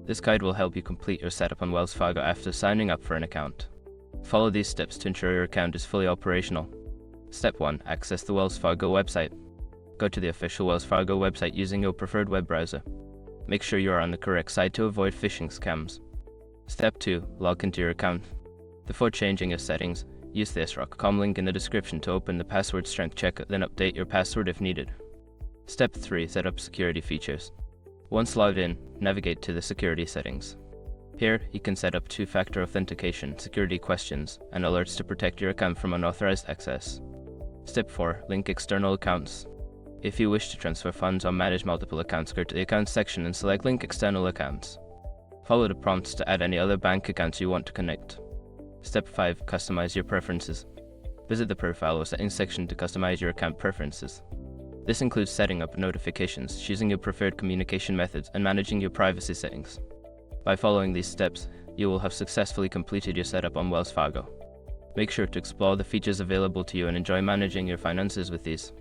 This guide will help you complete your setup on Wells Fargo after signing up for an account. Follow these steps to ensure your account is fully operational. Step 1. Access the Wells Fargo website. Go to the official Wells Fargo website using your preferred web browser. Make sure you are on the correct site to avoid phishing scams. Step 2. Log into your account. Before changing your settings, use the srock.com link in the description to open the password strength checker, then update your password if needed. Step 3. Set up security features. Once logged in, navigate to the security settings. Here, you can set up two-factor authentication, security questions, and alerts to protect your account from unauthorized access. Step 4. Link external accounts. If you wish to transfer funds or manage multiple accounts, go to the Accounts section and select Link External Accounts. Follow the prompts to add any other bank accounts you want to connect. Step 5. Customize your preferences. Visit the Profile or Settings section to customize your account preferences. This includes setting up notifications, choosing your preferred communication methods, and managing your privacy settings. By following these steps, you will have successfully completed your setup on Wells Fargo. Make sure to explore the features available to you and enjoy managing your finances with these.